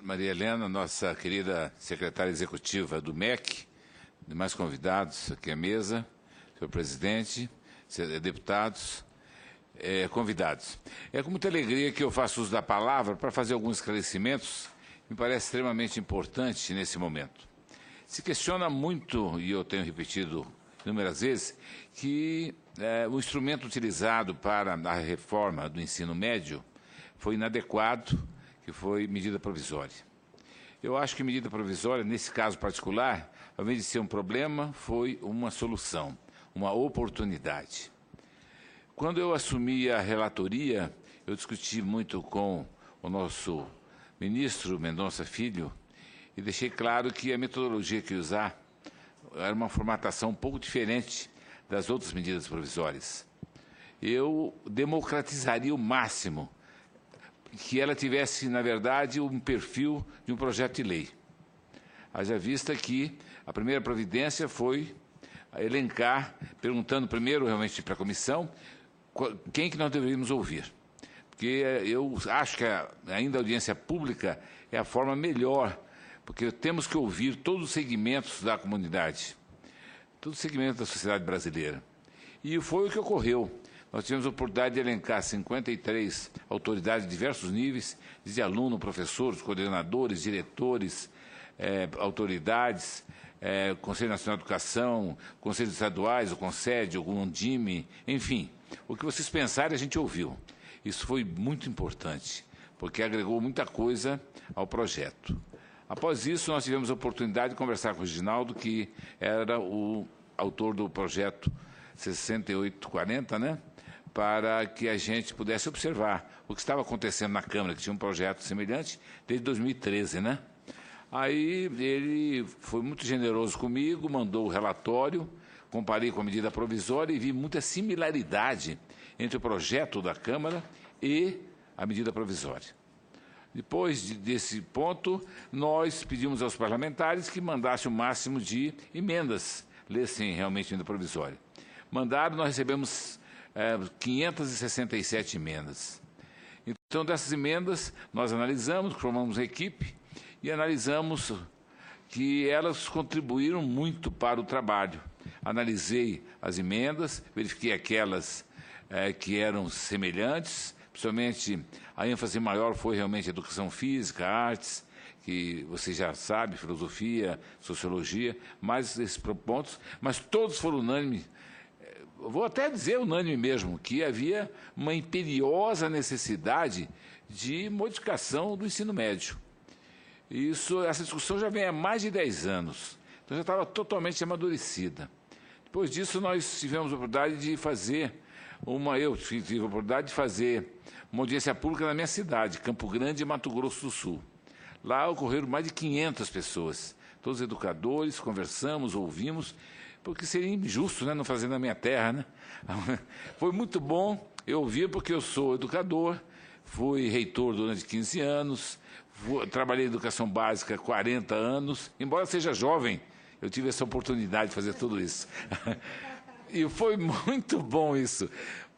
Maria Helena, nossa querida secretária executiva do MEC, demais convidados aqui à mesa, senhor presidente, deputados, convidados. É com muita alegria que eu faço uso da palavra para fazer alguns esclarecimentos que me parece extremamente importante nesse momento. Se questiona muito, e eu tenho repetido inúmeras vezes, que o instrumento utilizado para a reforma do ensino médio foi inadequado, que foi medida provisória. Eu acho que medida provisória, nesse caso particular, ao invés de ser um problema, foi uma solução, uma oportunidade. Quando eu assumi a relatoria, eu discuti muito com o nosso ministro Mendonça Filho e deixei claro que a metodologia que ia usar era uma formatação um pouco diferente das outras medidas provisórias. Eu democratizaria o máximo que ela tivesse, na verdade, um perfil de um projeto de lei. Haja vista que a primeira providência foi elencar, perguntando primeiro realmente para a comissão, quem que nós deveríamos ouvir. Porque eu acho que ainda a audiência pública é a forma melhor, porque temos que ouvir todos os segmentos da comunidade, todos os segmentos da sociedade brasileira. E foi o que ocorreu. Nós tivemos a oportunidade de elencar 53 autoridades de diversos níveis, desde alunos, professores, coordenadores, diretores, autoridades, Conselho Nacional de Educação, Conselhos Estaduais, o CONSED, o GUNDIME, enfim. O que vocês pensarem, a gente ouviu. Isso foi muito importante, porque agregou muita coisa ao projeto. Após isso, nós tivemos a oportunidade de conversar com o Reginaldo, que era o autor do projeto 6840, né? Para que a gente pudesse observar o que estava acontecendo na Câmara, que tinha um projeto semelhante desde 2013, né? Aí ele foi muito generoso comigo, mandou o relatório, comparei com a medida provisória e vi muita similaridade entre o projeto da Câmara e a medida provisória. Depois desse ponto, nós pedimos aos parlamentares que mandassem o máximo de emendas, lessem realmente a medida provisória. Mandaram, nós recebemos 567 emendas. Então, dessas emendas, nós analisamos, formamos uma equipe e analisamos que elas contribuíram muito para o trabalho. Analisei as emendas, verifiquei aquelas que eram semelhantes, principalmente a ênfase maior foi realmente educação física, artes, que você já sabe, filosofia, sociologia, mais esses pontos, mas todos foram unânimes. Vou até dizer unânime mesmo, que havia uma imperiosa necessidade de modificação do ensino médio. Essa discussão já vem há mais de 10 anos, então já estava totalmente amadurecida. Depois disso, nós tivemos a oportunidade de fazer eu tive a oportunidade de fazer uma audiência pública na minha cidade, Campo Grande, Mato Grosso do Sul. Lá ocorreram mais de 500 pessoas, todos educadores, conversamos, ouvimos, porque seria injusto, né, não fazer na minha terra, né? Foi muito bom eu ouvir, porque eu sou educador, fui reitor durante 15 anos, trabalhei em educação básica há 40 anos, embora seja jovem, eu tive essa oportunidade de fazer tudo isso. E foi muito bom isso,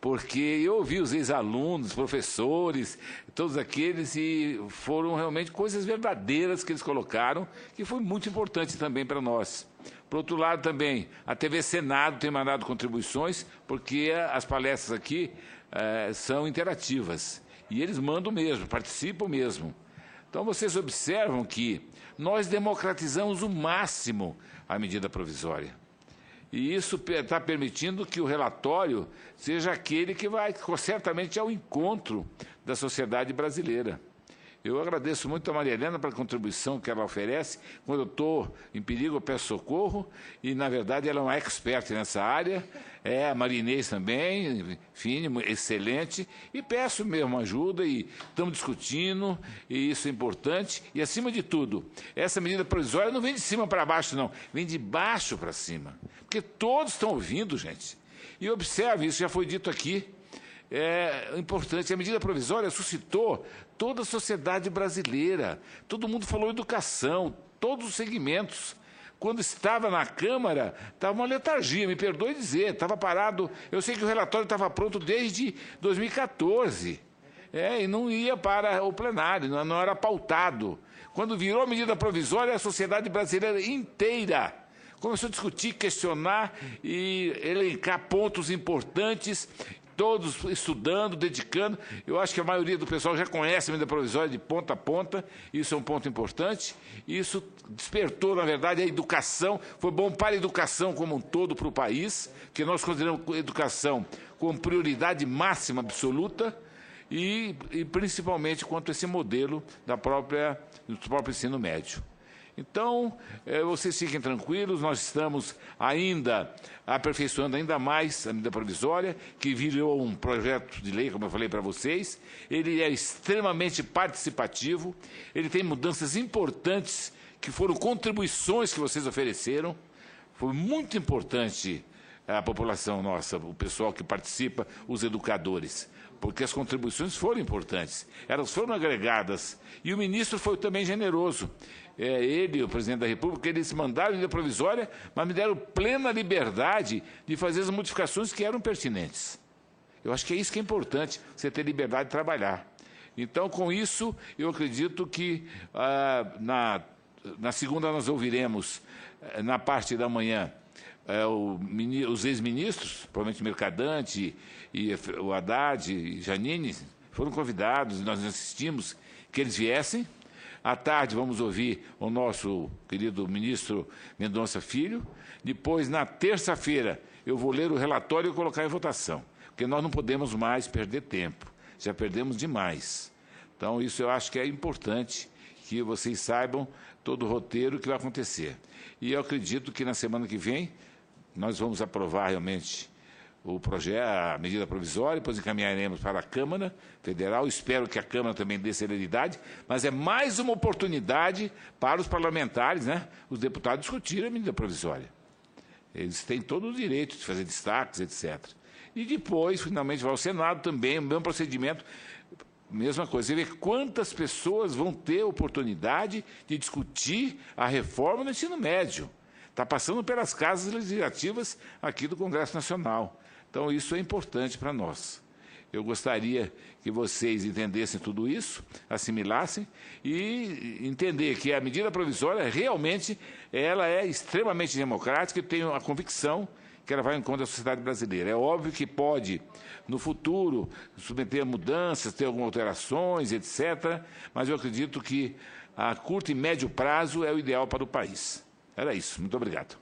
porque eu ouvi os ex-alunos, professores, todos aqueles, e foram realmente coisas verdadeiras que eles colocaram, que foi muito importante também para nós. Por outro lado, também, a TV Senado tem mandado contribuições, porque as palestras aqui são interativas. E eles mandam mesmo, participam mesmo. Então, vocês observam que nós democratizamos o máximo a medida provisória. E isso está permitindo que o relatório seja aquele que vai certamente ao encontro da sociedade brasileira. Eu agradeço muito a Maria Helena pela contribuição que ela oferece. Quando eu estou em perigo, eu peço socorro, e, na verdade, ela é uma expert nessa área. A Marinês também, enfim, excelente. E peço mesmo ajuda, e estamos discutindo, e isso é importante. E, acima de tudo, essa medida provisória não vem de cima para baixo, não. Vem de baixo para cima. Porque todos estão ouvindo, gente. E observe, isso já foi dito aqui, é importante, a medida provisória suscitou toda a sociedade brasileira, todo mundo falou educação, todos os segmentos. Quando estava na Câmara, estava uma letargia, me perdoe dizer, estava parado. Eu sei que o relatório estava pronto desde 2014. E não ia para o plenário, não era pautado. Quando virou medida provisória, a sociedade brasileira inteira começou a discutir, questionar e elencar pontos importantes, todos estudando, dedicando. Eu acho que a maioria do pessoal já conhece a medida provisória de ponta a ponta, isso é um ponto importante. Isso despertou, na verdade, a educação, foi bom para a educação como um todo para o país, que nós consideramos a educação como prioridade máxima absoluta, e principalmente quanto a esse modelo do próprio ensino médio. Então, vocês fiquem tranquilos, nós estamos ainda aperfeiçoando ainda mais a medida provisória, que virou um projeto de lei, como eu falei para vocês. Ele é extremamente participativo, ele tem mudanças importantes, que foram contribuições que vocês ofereceram. Foi muito importante a população nossa, o pessoal que participa, os educadores, porque as contribuições foram importantes, elas foram agregadas, e o ministro foi também generoso. Ele, o presidente da República, eles mandaram a medida provisória, mas me deram plena liberdade de fazer as modificações que eram pertinentes. Eu acho que é isso que é importante, você ter liberdade de trabalhar. Então, com isso, eu acredito que na segunda nós ouviremos, na parte da manhã, os ex-ministros, provavelmente Mercadante, e o Haddad e Janine, foram convidados, e nós assistimos que eles viessem. À tarde vamos ouvir o nosso querido ministro Mendonça Filho. Depois, na terça-feira, eu vou ler o relatório e colocar em votação, porque nós não podemos mais perder tempo, já perdemos demais. Então, isso eu acho que é importante que vocês saibam todo o roteiro que vai acontecer. E eu acredito que na semana que vem nós vamos aprovar realmente o projeto, a medida provisória, depois encaminharemos para a Câmara Federal. Espero que a Câmara também dê celeridade, mas é mais uma oportunidade para os parlamentares, né, os deputados, discutirem a medida provisória. Eles têm todo o direito de fazer destaques, etc. E depois, finalmente, vai ao Senado também, o mesmo procedimento, mesma coisa. Você vê quantas pessoas vão ter oportunidade de discutir a reforma do ensino médio. Está passando pelas casas legislativas aqui do Congresso Nacional. Então, isso é importante para nós. Eu gostaria que vocês entendessem tudo isso, assimilassem e entender que a medida provisória realmente ela é extremamente democrática e tenho a convicção que ela vai em conta da sociedade brasileira. É óbvio que pode, no futuro, submeter a mudanças, ter algumas alterações, etc., mas eu acredito que a curto e médio prazo é o ideal para o país. Era isso. Muito obrigado.